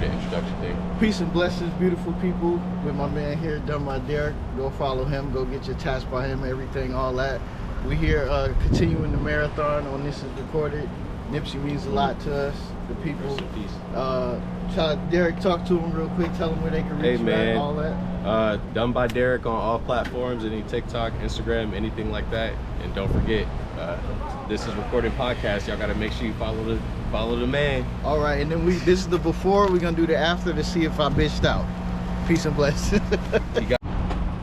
the introduction thing. Peace and blessings, beautiful people. With my man here, done by Derek. Go follow him. Go get your tats by him. Everything, all that. We here continuing the marathon on This Is Recorded. Nipsey means a lot to us, the people. Derek, talk to him real quick. Tell them where they can reach you at, all that. Done by Derek on all platforms, any TikTok, Instagram, anything like that. And don't forget, This Is Recorded podcast. Y'all gotta make sure you follow the man. All right, and then this is the before. We're gonna do the after to see if I bitched out. Peace and blessings.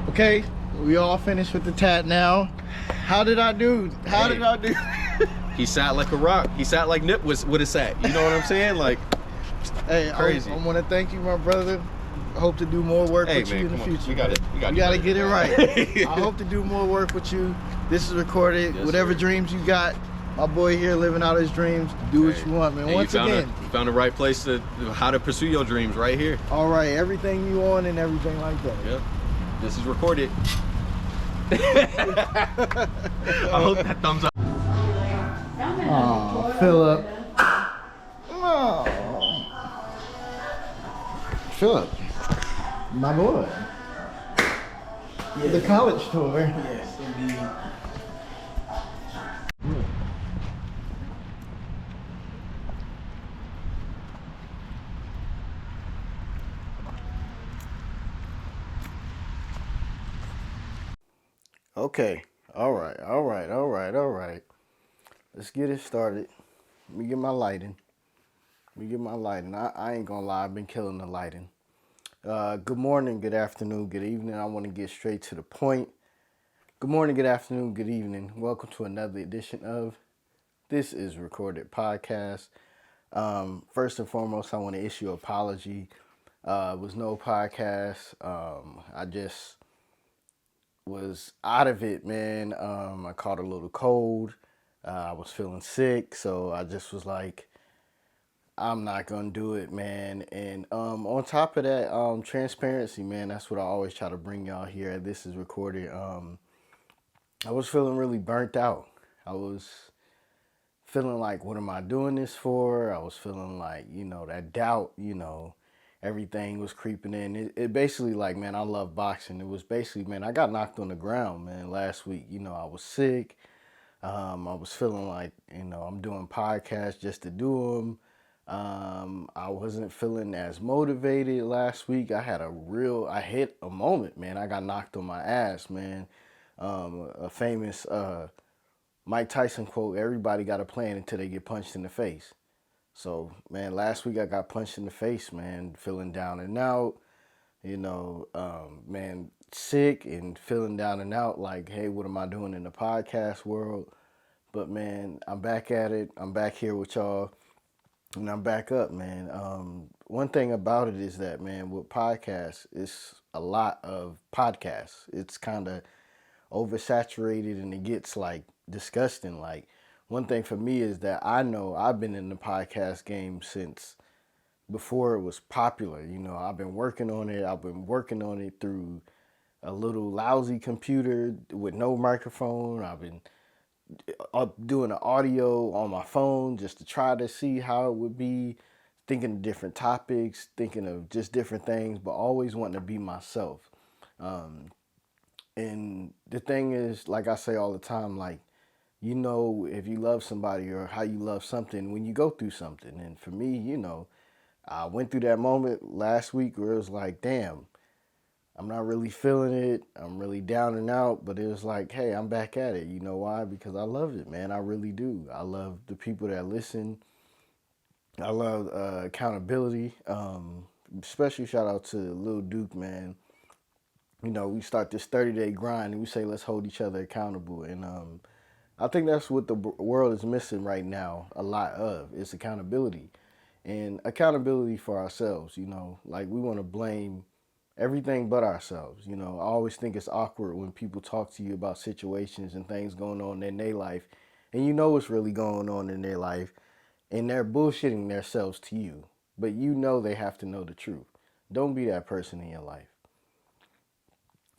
Okay, we all finished with the tat now. How did I do? Did I do? He sat like a rock. He sat like Nip would have sat. You know what I'm saying? Like, hey, crazy. I want to thank you, my brother. I hope to do more work with you in the future. We gotta get it right. I hope to do more work with you. This is recorded. Yes, whatever dreams you got, my boy here living out his dreams. Do what you want, man. Hey, Once again, you found the right place to how to pursue your dreams right here. All right, everything you on and everything like that. Yeah, this is recorded. I hope that thumbs up. Oh, Philip. Oh, Philip, my boy. Yes. The college tour. Yes, indeed. Okay. All right. Let's get it started. Let me get my lighting. I ain't gonna lie, I've been killing the lighting. Good morning, good afternoon, good evening. I want to get straight to the point. Good morning, good afternoon, good evening. Welcome to another edition of This Is Recorded podcast. First and foremost, I want to issue an apology. It was no podcast. I just was out of it, man. I caught a little cold. I was feeling sick, so I just was like, I'm not gonna do it, man. And on top of that, transparency, man. That's what I always try to bring y'all here. This is recorded. I was feeling really burnt out. I was feeling like, what am I doing this for? I was feeling like, that doubt, everything was creeping in. It basically like, man, I love boxing. It was basically, man, I got knocked on the ground, man, last week. I was sick. I was feeling like, I'm doing podcasts just to do them. I wasn't feeling as motivated last week. I hit a moment, man. I got knocked on my ass, man. A famous Mike Tyson quote, everybody got a plan until they get punched in the face. So, man, last week I got punched in the face, man, feeling down and out, man, sick and feeling down and out like, hey, what am I doing in the podcast world? But, man, I'm back at it. I'm back here with y'all, and I'm back up, man. One thing about it is that, man, with podcasts, it's a lot of podcasts. It's kind of oversaturated, and it gets, like, disgusting. Like, one thing for me is that I know I've been in the podcast game since before it was popular. I've been working on it. I've been working on it through a little lousy computer with no microphone. I've been doing the audio on my phone just to try to see how it would be, thinking of different topics, thinking of just different things, but always wanting to be myself. And the thing is, like I say all the time, like, if you love somebody or how you love something when you go through something. And for me, I went through that moment last week where it was like, damn, I'm not really feeling it. I'm really down and out, but it was like, hey, I'm back at it. You know why? Because I love it, man. I really do. I love the people that listen. I love accountability. Special shout out to Lil Duke, man. We start this 30-day grind and we say, let's hold each other accountable. And I think that's what the world is missing right now, a lot of. It's accountability. And accountability for ourselves, like we want to blame everything but ourselves. I always think it's awkward when people talk to you about situations and things going on in their life, and what's really going on in their life, and they're bullshitting themselves to you, but they have to know the truth. Don't be that person in your life.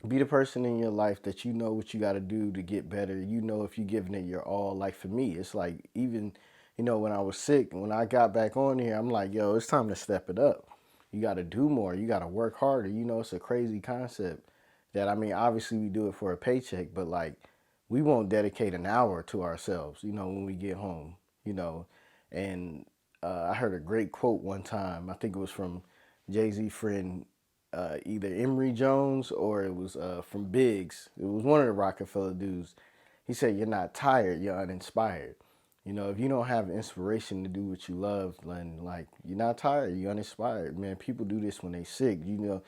Be the person in your life that what you got to do to get better. If you're giving it your all. Like for me, it's like even, when I was sick, when I got back on here, I'm like, yo, it's time to step it up. You got to do more. You got to work harder. It's a crazy concept that, obviously we do it for a paycheck, but like we won't dedicate an hour to ourselves, when we get home, you know. And I heard a great quote one time. I think it was from Jay-Z friend, either Emory Jones or it was from Biggs. It was one of the Rockefeller dudes. He said, "You're not tired, you're uninspired." If you don't have inspiration to do what you love, then like you're not tired, you're uninspired. Man, people do this when they sick. You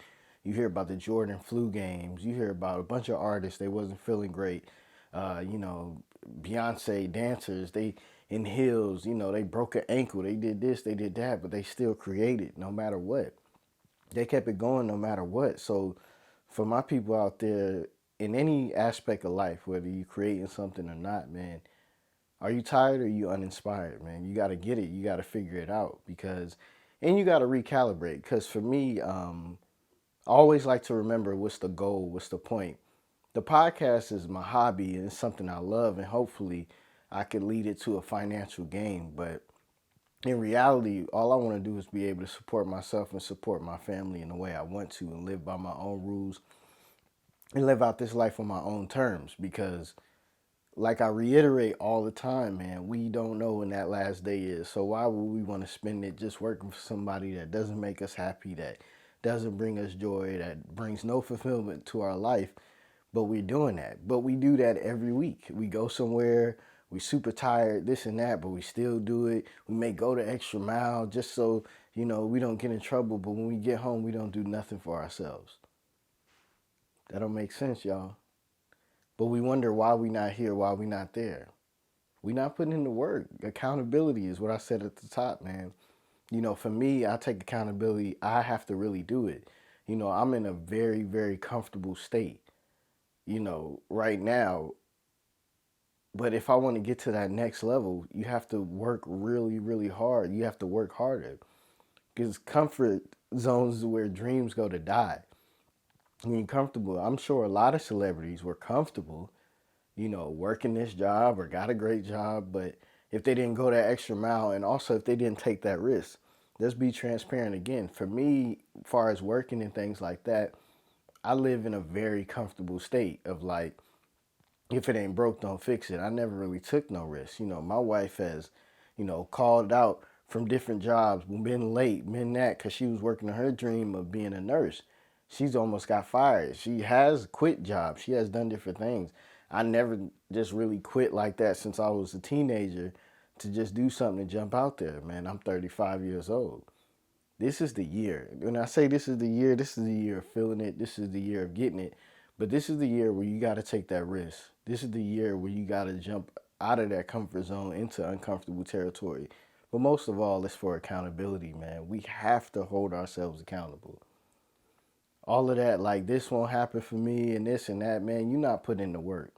hear about the Jordan flu games. You hear about a bunch of artists they wasn't feeling great. Beyonce dancers, they in heels. They broke an ankle. They did this, they did that, but they still created no matter what. They kept it going no matter what. So for my people out there in any aspect of life, whether you're creating something or not, man, are you tired or are you uninspired, man? You got to get it. You got to figure it out and you got to recalibrate. Because for me, I always like to remember what's the goal, what's the point. The podcast is my hobby and it's something I love, and hopefully I can lead it to a financial gain. But in reality, all I want to do is be able to support myself and support my family in the way I want to and live by my own rules and live out this life on my own terms. Because like I reiterate all the time, man, we don't know when that last day is. So why would we want to spend it just working for somebody that doesn't make us happy, that doesn't bring us joy, that brings no fulfillment to our life? But we're doing that. But we do that every week. We go somewhere, we super tired, this and that, but we still do it. We may go the extra mile just so, we don't get in trouble. But when we get home, we don't do nothing for ourselves. That don't make sense, y'all. But we wonder why we not here, why we not there. We not putting in the work. Accountability is what I said at the top, man. For me, I take accountability. I have to really do it. I'm in a very, very comfortable state, right now. But if I want to get to that next level, you have to work really, really hard. You have to work harder. Because comfort zones is where dreams go to die. Comfortable. I'm sure a lot of celebrities were comfortable, working this job or got a great job, but if they didn't go that extra mile and also if they didn't take that risk, let's be transparent again. For me, as far as working and things like that, I live in a very comfortable state of like, if it ain't broke, don't fix it. I never really took no risks. My wife has, called out from different jobs, been late, been that, because she was working on her dream of being a nurse. She's almost got fired. She has quit jobs. She has done different things. I never just really quit like that since I was a teenager to just do something to jump out there, man. I'm 35 years old. This is the year. When I say this is the year of feeling it. This is the year of getting it. But this is the year where you got to take that risk. This is the year where you got to jump out of that comfort zone into uncomfortable territory. But most of all, it's for accountability, man. We have to hold ourselves accountable. All of that, like this won't happen for me and this and that, man, you're not putting in the work.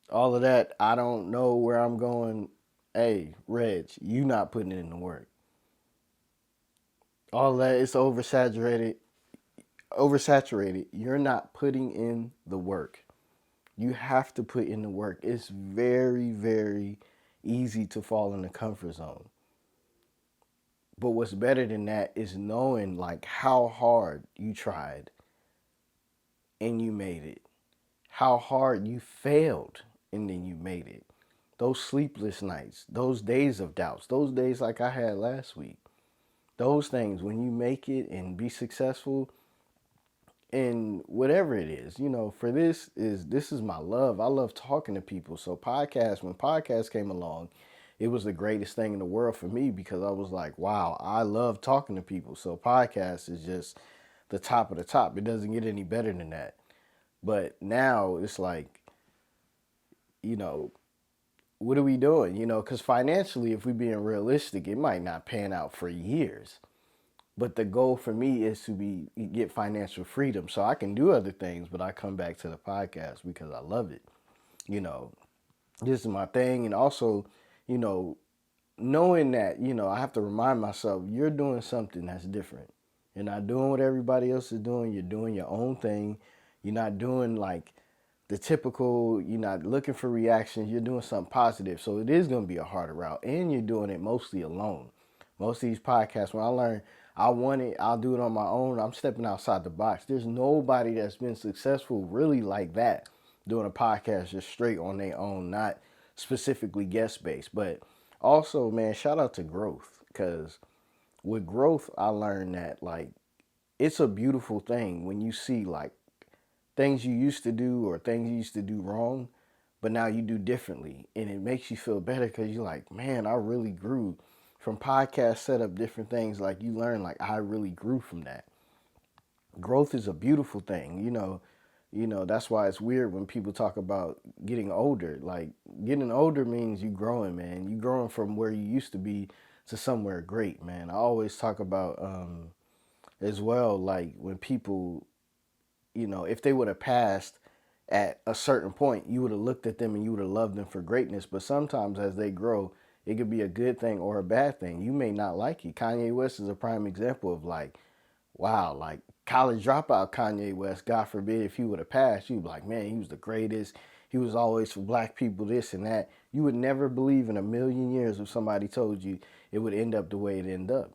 All of that, I don't know where I'm going. Hey, Reg, you not putting in the work. All of that, it's oversaturated. You're not putting in the work. You have to put in the work. It's very, very easy to fall in the comfort zone. But what's better than that is knowing like how hard you tried and you made it. How hard you failed and then you made it. Those sleepless nights, those days of doubts, those days like I had last week. Those things, when you make it and be successful in whatever it is, for this is my love. I love talking to people. So when podcasts came along, it was the greatest thing in the world for me because I was like, wow, I love talking to people. So podcast is just the top of the top. It doesn't get any better than that. But now it's like, what are we doing? Because financially, if we're being realistic, it might not pan out for years. But the goal for me is to get financial freedom so I can do other things, but I come back to the podcast because I love it. This is my thing. And also, knowing that, I have to remind myself, you're doing something that's different. You're not doing what everybody else is doing. You're doing your own thing. You're not doing like the typical, you're not looking for reactions. You're doing something positive. So it is going to be a harder route and you're doing it mostly alone. Most of these podcasts, when I learn I want it, I'll do it on my own. I'm stepping outside the box. There's nobody that's been successful really like that doing a podcast just straight on their own, not specifically guest based. But also, man, shout out to growth, because with growth, I learned that like it's a beautiful thing when you see like things you used to do or things you used to do wrong, but now you do differently. And it makes you feel better because you're like, man, I really grew from podcast setup, different things. Like you learn, like I really grew from that. Growth is a beautiful thing, that's why it's weird when people talk about getting older. Like getting older means you growing, man. You growing from where you used to be to somewhere great, man. I always talk about as well, like when people, if they would have passed at a certain point, you would have looked at them and you would have loved them for greatness. But sometimes as they grow, it could be a good thing or a bad thing. You may not like it. Kanye West is a prime example of like, wow, like college dropout Kanye West, God forbid if he would have passed, you'd be like, man, he was the greatest. He was always for black people, this and that. You would never believe in a million years if somebody told you it would end up the way it ended up.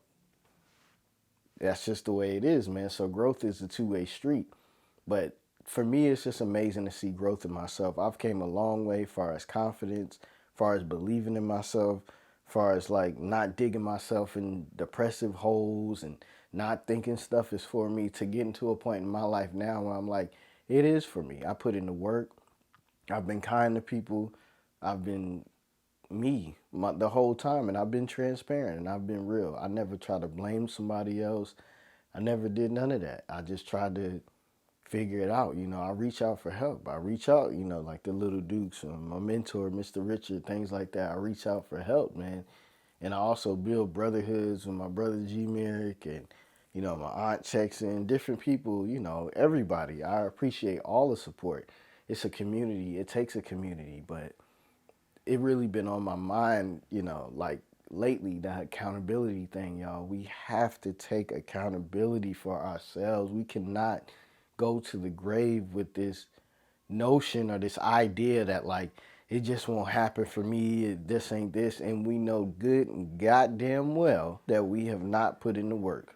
That's just the way it is, man. So growth is a two-way street. But for me, it's just amazing to see growth in myself. I've came a long way as far as confidence, as far as believing in myself, as far as like not digging myself in depressive holes and not thinking stuff is for me, to getting to a point in my life now where I'm like, it is for me. I put in the work. I've been kind to people. I've been the whole time, and I've been transparent and I've been real. I never try to blame somebody else. I never did none of that. I just tried to figure it out. I reach out for help. I reach out, like the Little Dukes and my mentor, Mr. Richard, things like that. I reach out for help, man. And I also build brotherhoods with my brother G Merrick, and, my aunt checks in, different people, everybody. I appreciate all the support. It's a community. It takes a community, but it really been on my mind, like lately, that accountability thing, y'all. We have to take accountability for ourselves. We cannot go to the grave with this notion or this idea that like it just won't happen for me. This ain't this, and we know good and goddamn well that we have not put in the work.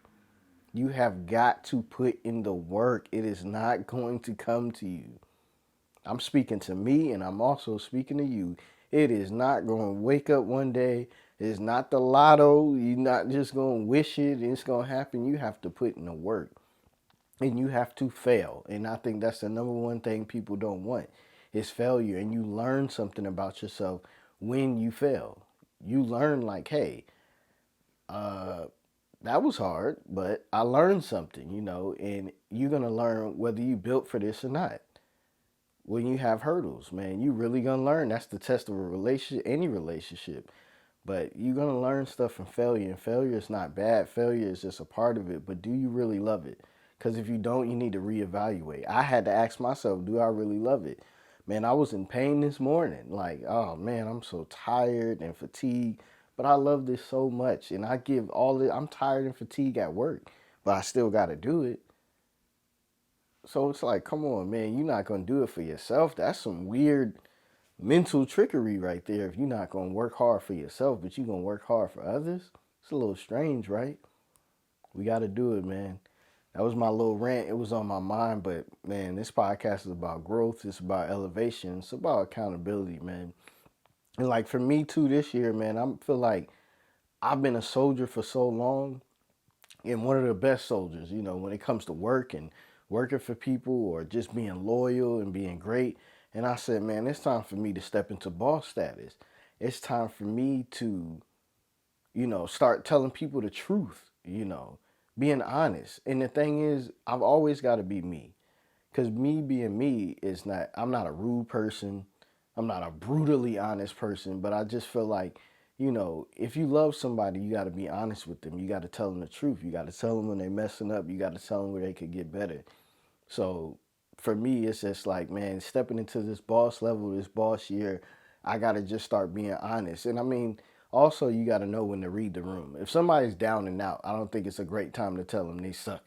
You have got to put in the work. It is not going to come to you. I'm speaking to me, and I'm also speaking to you. It is not going to wake up one day. It's not the lotto. You're not just going to wish it and it's going to happen. You have to put in the work, and you have to fail. And I think that's the number one thing people don't want is failure. And you learn something about yourself when you fail. You learn like, hey, that was hard, but I learned something, and you're going to learn whether you built for this or not. When you have hurdles, man, you really gonna learn. That's the test of a relationship, any relationship. But you're gonna learn stuff from failure, and failure is not bad. Failure is just a part of it. But do you really love it? Because if you don't, you need to reevaluate. I had to ask myself, do I really love it? Man, I was in pain this morning. Like, oh man, I'm so tired and fatigued. But I love this so much, and I give all it. I'm tired and fatigued at work, but I still got to do it. So it's like, come on, man, you're not going to do it for yourself. That's some weird mental trickery right there. If you're not going to work hard for yourself, but you're going to work hard for others, it's a little strange, right? We got to do it, man. That was my little rant. It was on my mind, but man, this podcast is about growth. It's about elevation. It's about accountability, man. And like for me too this year, man, I feel like I've been a soldier for so long, and one of the best soldiers, when it comes to work and working for people or just being loyal and being great. And I said, man, it's time for me to step into boss status. It's time for me to, start telling people the truth, being honest. And the thing is, I've always got to be me. Because me being me is not, I'm not a rude person. I'm not a brutally honest person, but I just feel like, if you love somebody, you got to be honest with them. You got to tell them the truth. You got to tell them when they're messing up. You got to tell them where they could get better. So for me, it's just like, man, stepping into this boss level, this boss year, I got to just start being honest. And I mean, also, you got to know when to read the room. If somebody's down and out, I don't think it's a great time to tell them they suck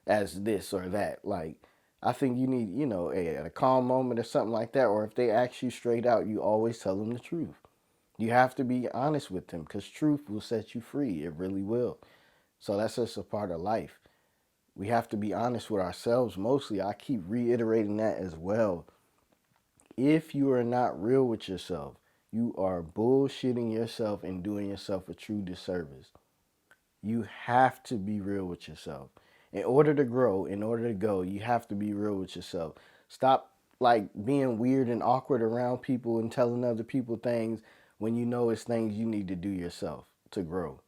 as this or that. Like, I think you need, a calm moment or something like that. Or if they ask you straight out, you always tell them the truth. You have to be honest with them because truth will set you free. It really will. So that's just a part of life. We have to be honest with ourselves mostly. I keep reiterating that as well. If you are not real with yourself, you are bullshitting yourself and doing yourself a true disservice. You have to be real with yourself. In order to grow, in order to go, you have to be real with yourself. Stop like being weird and awkward around people and telling other people things when you know it's things you need to do yourself to grow.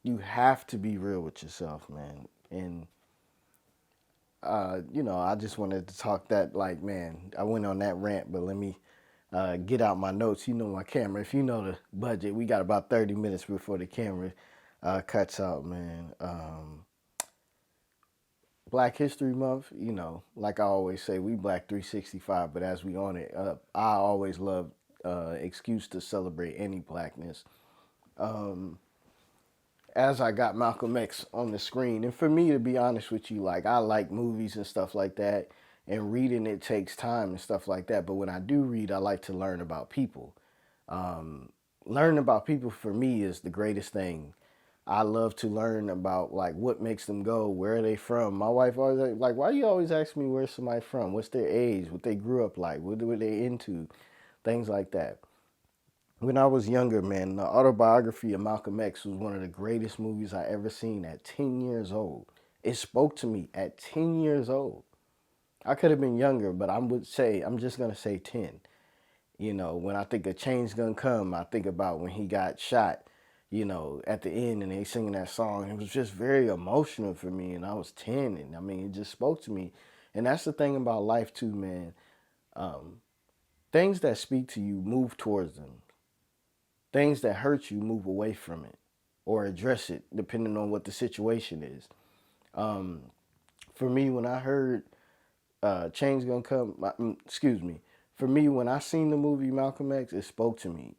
You have to be real with yourself, man. And I just wanted to talk that like, man, I went on that rant, but let me get out my notes. You know my camera. If you know the budget, we got about 30 minutes before the camera cuts out, man. Black History Month, like I always say, we Black 365, but as we on it, I always love excuse to celebrate any blackness. As I got Malcolm X on the screen, and for me, to be honest with you, like I like movies and stuff like that, and reading it takes time and stuff like that. But when I do read, I like to learn about people. Learning about people for me is the greatest thing. I love to learn about like what makes them go, where are they from. My wife always like, why you always ask me where's somebody from? What's their age? What they grew up like? What were they into? Things like that. When I was younger, man, the autobiography of Malcolm X was one of the greatest movies I ever seen at 10 years old. It spoke to me at 10 years old. I could have been younger, but I'm just going to say 10. When I think of Change Gonna Come, I think about when he got shot, at the end and they singing that song. It was just very emotional for me, and I was 10, and I mean, it just spoke to me. And that's the thing about life too, man. Things that speak to you, move towards them. Things that hurt you, move away from it or address it, depending on what the situation is. For me, when I heard Change Gonna Come, excuse me, for me, when I seen the movie Malcolm X, it spoke to me.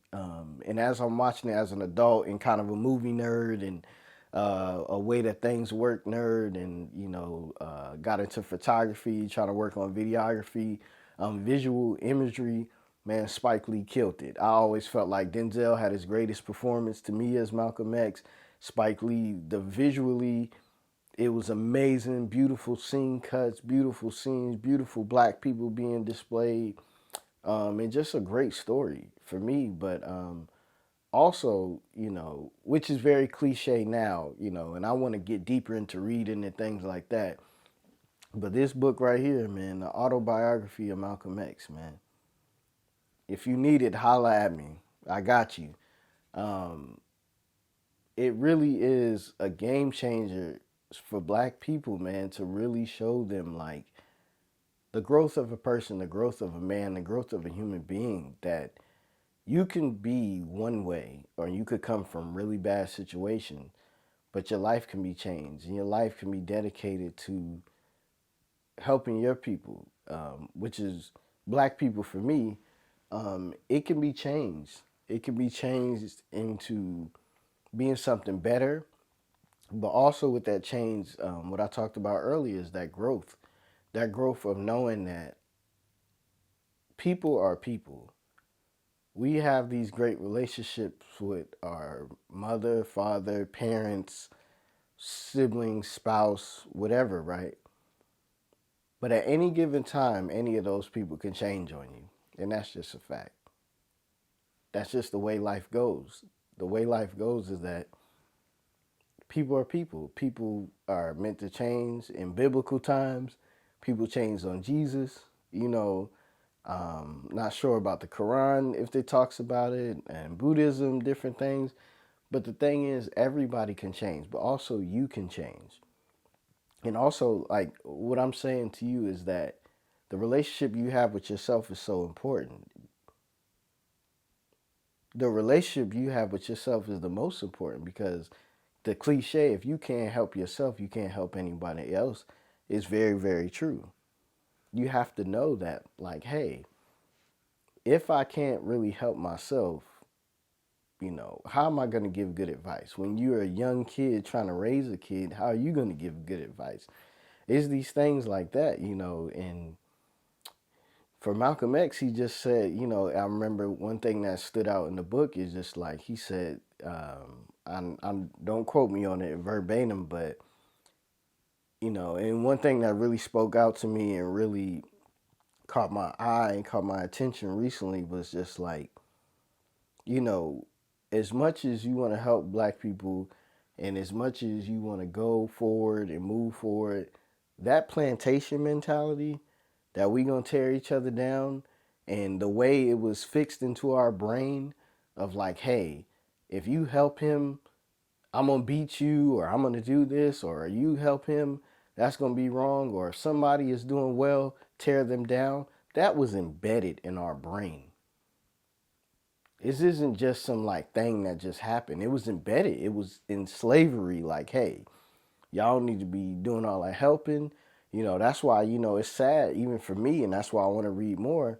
And as I'm watching it as an adult and kind of a movie nerd and a way that things work nerd and, got into photography, trying to work on videography, visual imagery, man, Spike Lee killed it. I always felt like Denzel had his greatest performance to me as Malcolm X. Spike Lee, visually, it was amazing. Beautiful scene cuts, beautiful scenes, beautiful black people being displayed. And just a great story for me. But also, which is very cliche now, and I want to get deeper into reading and things like that. But this book right here, man, the autobiography of Malcolm X, man. If you need it, holla at me. I got you. It really is a game changer for black people, man, to really show them like the growth of a person, the growth of a man, the growth of a human being, that you can be one way or you could come from really bad situation, but your life can be changed and your life can be dedicated to helping your people, which is black people for me. It can be changed. It can be changed into being something better, but also with that change, what I talked about earlier is that growth of knowing that people are people. We have these great relationships with our mother, father, parents, siblings, spouse, whatever, right? But at any given time, any of those people can change on you. And that's just a fact. That's just the way life goes. The way life goes is that people are people. People are meant to change in biblical times. People change on Jesus. Not sure about the Quran if it talks about it, and Buddhism, different things. But the thing is, everybody can change, but also you can change. And also, like, what I'm saying to you is that the relationship you have with yourself is so important. The relationship you have with yourself is the most important because the cliche, if you can't help yourself, you can't help anybody else, is very, very true. You have to know that, like, hey, if I can't really help myself, how am I going to give good advice? When you're a young kid trying to raise a kid, how are you going to give good advice? It's these things like that, and for Malcolm X, he just said, I remember one thing that stood out in the book is just like he said, I don't quote me on it verbatim, but and one thing that really spoke out to me and really caught my eye and caught my attention recently was just like, you know, as much as you want to help black people and as much as you want to go forward and move forward, that plantation mentality that we gonna tear each other down and the way it was fixed into our brain of like, hey, if you help him, I'm gonna beat you, or I'm gonna do this, or you help him, that's gonna be wrong, or if somebody is doing well, tear them down. That was embedded in our brain. This isn't just some like thing that just happened. It was embedded. It was in slavery. Like, hey, y'all need to be doing all that helping. That's why, it's sad even for me. And that's why I want to read more.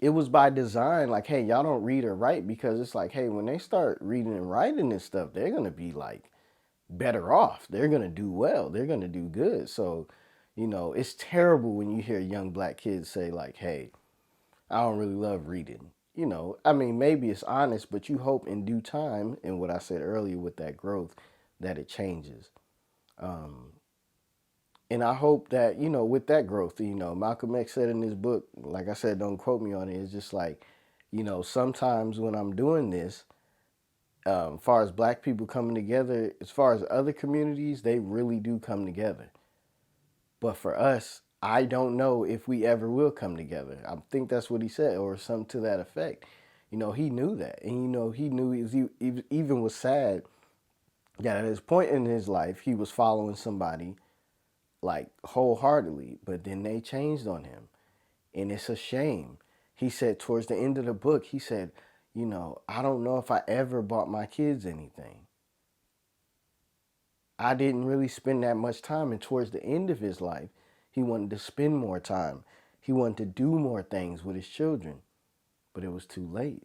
It was by design. Like, hey, y'all don't read or write because it's like, hey, when they start reading and writing this stuff, they're going to be like better off. They're going to do well. They're going to do good. So, it's terrible when you hear young black kids say like, hey, I don't really love reading. Maybe it's honest, but you hope in due time, and what I said earlier with that growth, that it changes. And I hope that, with that growth, Malcolm X said in his book, like I said, don't quote me on it, it's just like, sometimes when I'm doing this, as far as black people coming together, as far as other communities, they really do come together. But for us, I don't know if we ever will come together. I think that's what he said, or something to that effect. He knew that. And, he knew he even was sad that at this point in his life, he was following somebody like wholeheartedly, but then they changed on him. And it's a shame. He said towards the end of the book, he said, I don't know if I ever bought my kids anything. I didn't really spend that much time. And towards the end of his life, he wanted to spend more time. He wanted to do more things with his children, but it was too late.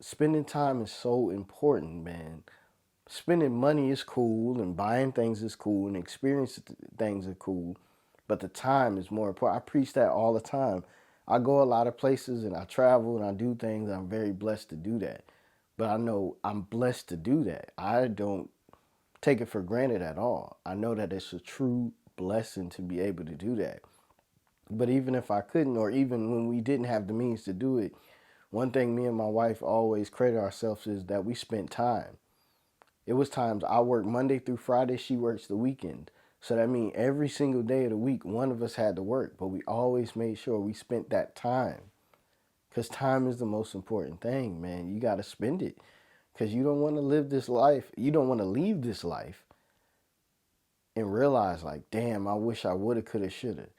Spending time is so important, man. Spending money is cool and buying things is cool and experiencing things are cool, but the time is more important. I preach that all the time. I go a lot of places and I travel and I do things. I'm very blessed to do that. But I know I'm blessed to do that. I don't take it for granted at all. I know that it's a true blessing to be able to do that. But even if I couldn't, or even when we didn't have the means to do it, one thing me and my wife always credit ourselves is that we spent time. It was times I worked Monday through Friday, she works the weekend. So that means every single day of the week, one of us had to work, but we always made sure we spent that time. Because time is the most important thing, man. You got to spend it. Because you don't want to live this life. You don't want to leave this life and realize like, damn, I wish I woulda, coulda, shoulda.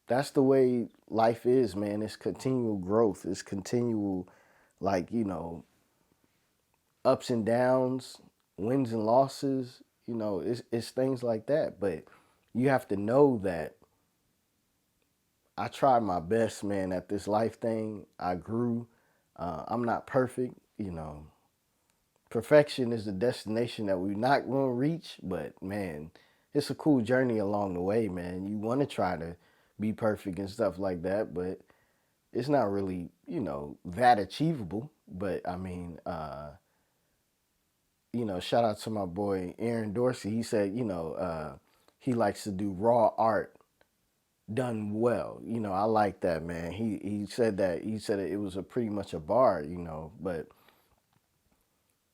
That's the way life is, man. It's continual growth. It's continual, like, ups and downs, wins and losses. It's things like that. But you have to know that I tried my best, man, at this life thing. I grew. I'm not perfect. Perfection is the destination that we're not going to reach. But, man, it's a cool journey along the way, man. You want to try to be perfect and stuff like that. But it's not really, that achievable. But, shout out to my boy Aaron Dorsey. He said, he likes to do raw art done well. I like that, man. He said that. He said it was pretty much a bar, but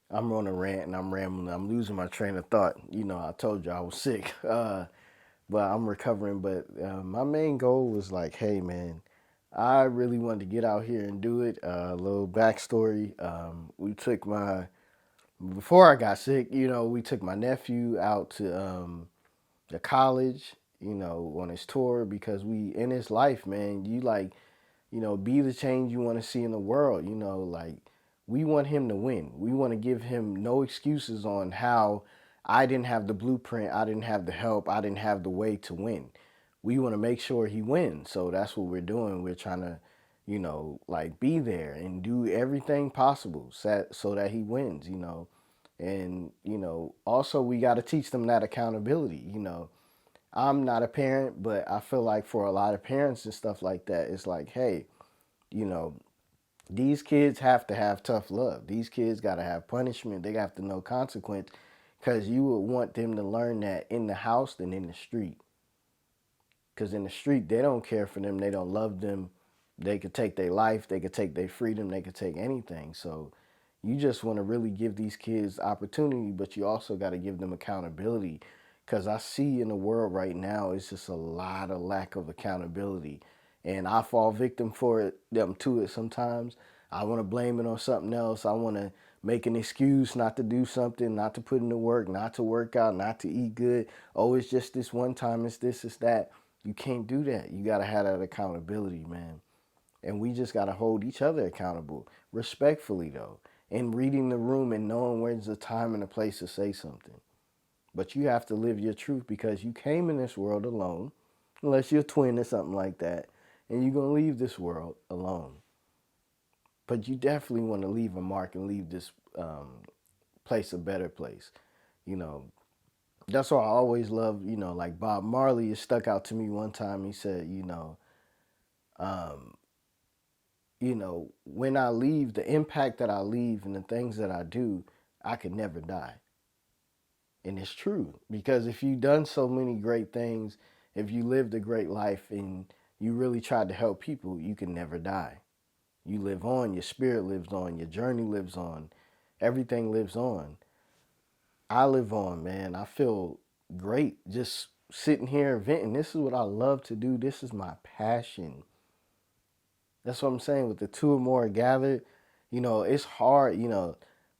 I'm on a rant and I'm rambling. I'm losing my train of thought. I told you I was sick, but I'm recovering. But my main goal was like, hey, man, I really wanted to get out here and do it. A little backstory. We took before I got sick, we took my nephew out to the college, on his tour because in his life, man, you like, be the change you want to see in the world, like we want him to win. We want to give him no excuses on how I didn't have the blueprint, I didn't have the help, I didn't have the way to win. We want to make sure he wins. So that's what we're doing. We're trying to, like be there and do everything possible so that he wins, And, also we got to teach them that accountability, I'm not a parent, but I feel like for a lot of parents and stuff like that, it's like, hey, you know, these kids have to have tough love. These kids got to have punishment. They have to know consequence, because you would want them to learn that in the house than in the street. Because in the street, they don't care for them. They don't love them. They could take their life. They could take their freedom. They could take anything. So you just want to really give these kids opportunity, but you also got to give them accountability. Because I see in the world right now, it's just a lot of lack of accountability. And I fall victim for it, them to it sometimes. I want to blame it on something else. I want to make an excuse not to do something, not to put in the work, not to work out, not to eat good. Oh, it's just this one time, it's this, it's that. You can't do that. You got to have that accountability, man. And we just got to hold each other accountable, respectfully, though, and reading the room and knowing where's the time and the place to say something. But you have to live your truth, because you came in this world alone, unless you're a twin or something like that, and you're going to leave this world alone. But you definitely want to leave a mark and leave this place a better place. You know, that's why I always love, like Bob Marley, it stuck out to me one time. He said, um, when I leave, the impact that I leave and the things that I do, I could never die. And it's true, because if you've done so many great things, if you lived a great life and you really tried to help people, you can never die. You live on, your spirit lives on, your journey lives on, everything lives on. I live on, man. I feel great just sitting here venting. This is what I love to do. This is my passion. That's what I'm saying. With the two or more gathered, it's hard.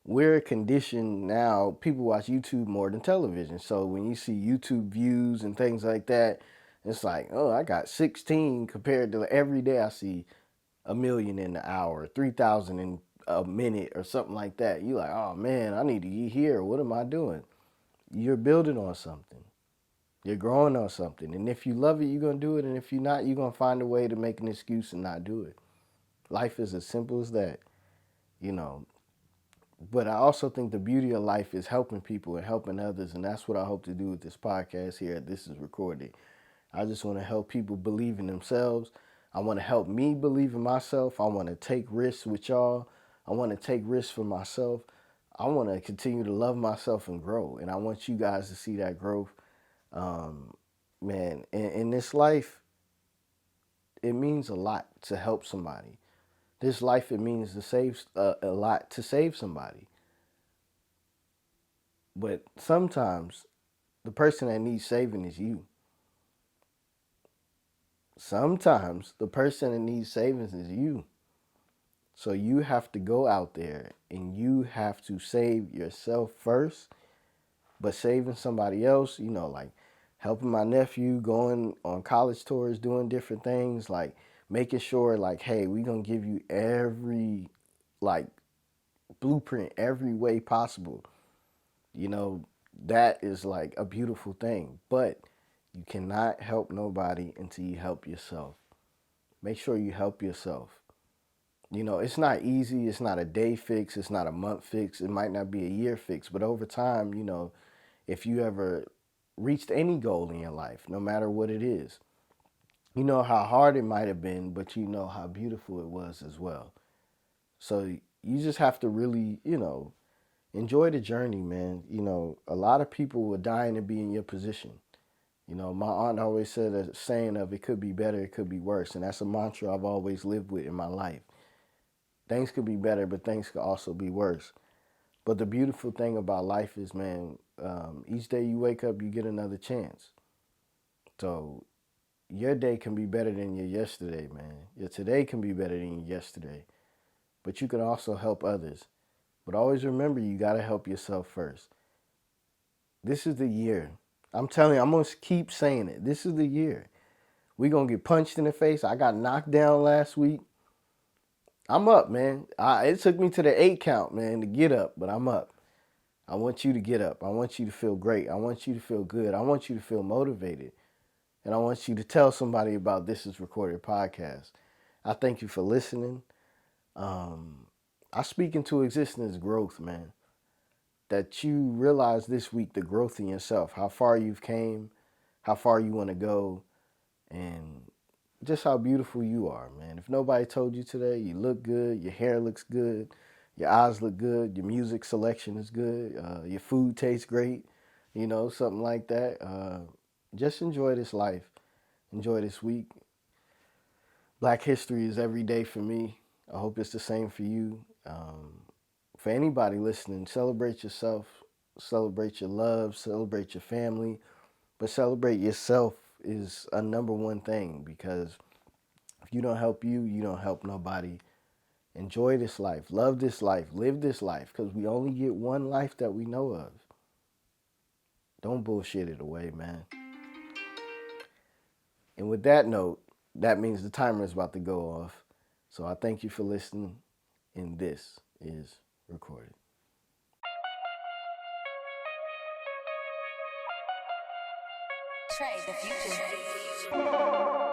We're conditioned now. People watch YouTube more than television. So when you see YouTube views and things like that, it's like, oh, I got 16 compared to every day I see 1 million in the hour, 3,000 in a minute or something like that. You're like, oh man, I need to get here. What am I doing? You're building on something. You're growing on something. And if you love it, you're going to do it. And if you're not, you're going to find a way to make an excuse and not do it. Life is as simple as that, you know. But I also think the beauty of life is helping people and helping others. And that's what I hope to do with this podcast here. This is recorded. I just want to help people believe in themselves. I want to help me believe in myself. I want to take risks with y'all. I want to take risks for myself. I want to continue to love myself and grow. And I want you guys to see that growth. Man, in this life, it means a lot to help somebody. This life, it means to save a lot to save somebody. But sometimes the person that needs saving is you. Sometimes the person that needs savings is you. So you have to go out there and you have to save yourself first. But saving somebody else, like helping my nephew, going on college tours, doing different things, like making sure, like, hey, we're going to give you every, like, blueprint, every way possible. That is like a beautiful thing. But you cannot help nobody until you help yourself. Make sure you help yourself. It's not easy. It's not a day fix. It's not a month fix. It might not be a year fix. But over time, if you ever reached any goal in your life, no matter what it is, you know how hard it might have been, but you know how beautiful it was as well. So you just have to really, enjoy the journey, man. A lot of people were dying to be in your position. My aunt always said a saying of it could be better, it could be worse. And that's a mantra I've always lived with in my life. Things could be better, but things could also be worse. But the beautiful thing about life is, man, each day you wake up, you get another chance. So your day can be better than your yesterday, man. Your today can be better than your yesterday. But you can also help others. But always remember, you got to help yourself first. This is the year. I'm telling you, I'm going to keep saying it. This is the year. We're going to get punched in the face. I got knocked down last week. I'm up, man. It took me to the 8 count, man, to get up, but I'm up. I want you to get up. I want you to feel great. I want you to feel good. I want you to feel motivated. And I want you to tell somebody about This Is Recorded Podcast. I thank you for listening. I speak into existence growth, man. That you realize this week the growth in yourself, how far you've came, how far you want to go, and just how beautiful you are, man. If nobody told you today, you look good, your hair looks good, your eyes look good, your music selection is good, your food tastes great, something like that. Just enjoy this life. Enjoy this week. Black history is every day for me. I hope it's the same for you. For anybody listening, celebrate yourself, celebrate your love, celebrate your family, but celebrate yourself is a number one thing, because if you don't help you, you don't help nobody. Enjoy this life, love this life, live this life, because we only get one life that we know of. Don't bullshit it away, man. And with that note, that means the timer is about to go off. So I thank you for listening, and this is recorded. Trade the future.